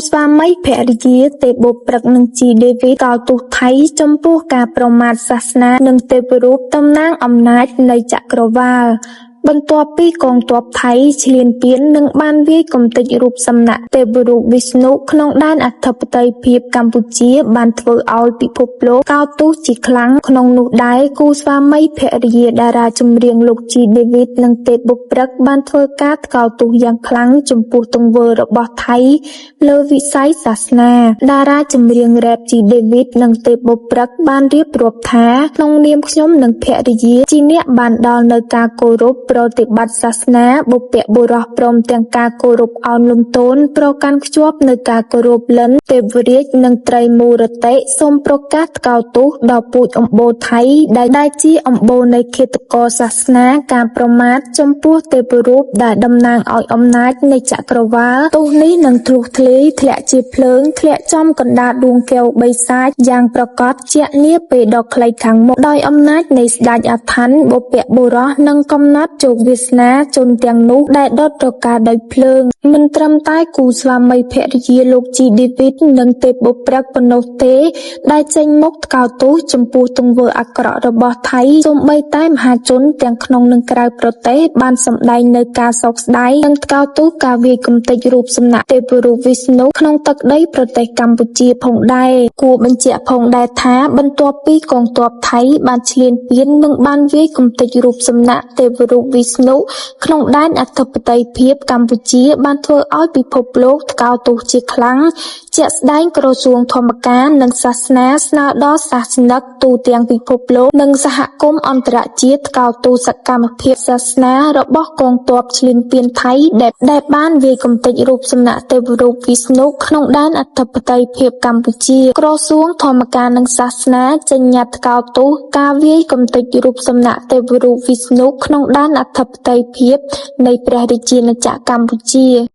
ស្វាមីភរិយាទេពបុព្រឹកនិងជីដេវីតកោតទោសថៃចំពោះការប្រមាថសាសនានិងទេពរូបតំណាងអំណាចនៃចក្រវាឡបន្ទាប់ពីកងទ័ពថៃឈ្លានពាននិងបានវាយកំទេចរូបសំណាកទេពរូបវិស្ណុក្នុងដែនអធិបតេយ្យភាពកម្ពុជាបានធ្វើឲ្យពិភពលោកកោតទោសជាខ្លាំងក្នុងនោះដែរគូស្វាមីភរិយាតារាចម្រៀងលោកជីដេវីតនិងទេពបុព្រឹកបានធ្វើការថ្កោលទោសយ៉ាងខ្លាំងចំពោះទង្វើរបស់ថៃលើវិស័យសាសនាតារាចម្រៀងរ៉េបជីដេវីតនិងទេពបុព្រឹកបានរៀបរាប់ថាក្នុងនាមខ្ញុំនិងភរិយាជាអ្នកបានដល់នៅការគោរពប្រតិបត្តិសាសនាបុព្វបុរសព្រមទាំងការគោរពឱនលំទោនប្រកាន់ខ្ជាប់នៅការគោរពលិន្ទទេវរាជនិងត្រីមូរតិសូមប្រកាសថ្កោលទោសដល់ពូជអម្បូរថៃដែលជាអម្បូរនៃឃាតករសាសនាការប្រមាថចំពោះទេពរូបដែលតំណាងឲ្យអំណាចនៃចក្រវាឡទោសនេះនឹងធ្លុះធ្លាយធ្លាក់ជាភ្លើងធ្លាក់ចំកណ្ដាលដួងកែវបីសាចយ៉ាងប្រកបជានាពេលដ៏ខ្លីខាងមុខដោយអំណាចនៃស្ដេចអាថ័ន្តបុព្វបុរសនិងកំណត់ជោគវាសនាជនទាំងនោះដែលដុតរកាដោយភ្លើងមិនត្រឹមតែគូស្វាមីភរិយាលោកជីដេវីតនិងទេពបុព្រឹកប៉ុណ្ណោះទេដែលចេញមុខថ្កោលទោសចំពោះទង្វើអាក្រក់របស់ថៃសូម្បីតែមហាជនទាំងក្នុងនិងក្រៅប្រទេសបានសម្ដែងនៅការសោកស្ដាយនិងថ្កោលទោសការវាយកំទេចរូបសំណាកទេពរូបវិស្ណុក្នុងទឹកដីប្រទេសកម្ពុជាផងដែរគួរបញ្ជាក់ផងដែរថាបន្ទាប់ពីកងទ័ពថៃបានឈ្លានពាននិងបានវាយកំទេចរូបសំណាកទេពរូបវិស្ណុក្នុងដែនអធិបតេយ្យភាពកម្ពុជាបានធ្វើឲ្យពិភពលោកថ្កោលទោសជាខ្លាំងជាក់ស្ដែងក្រសួងធម្មការនិងសាសនាស្នើដល់សាសនិកទូទាំងពិភពលោកនិងសហគមន៍អន្តរជាតិថ្កោលទោសសកម្មភាពសាសនារបស់កងទ័ពឈ្លានពានថៃដែលបានវាយកំទេចរូបសំណាកទេពរូបវិស្ណុក្នុងដែនអធិបតេយ្យភាពកម្ពុជាក្រសួងធម្មការនិងសាសនាចេញញត្តិថ្កោលទោសការវាយកំទេចរូបសំណាកទេពរូបវិស្ណុក្នុងដែនអធិបតេយ្យភាពនៃព្រះរាជាណាចក្រកម្ពុជា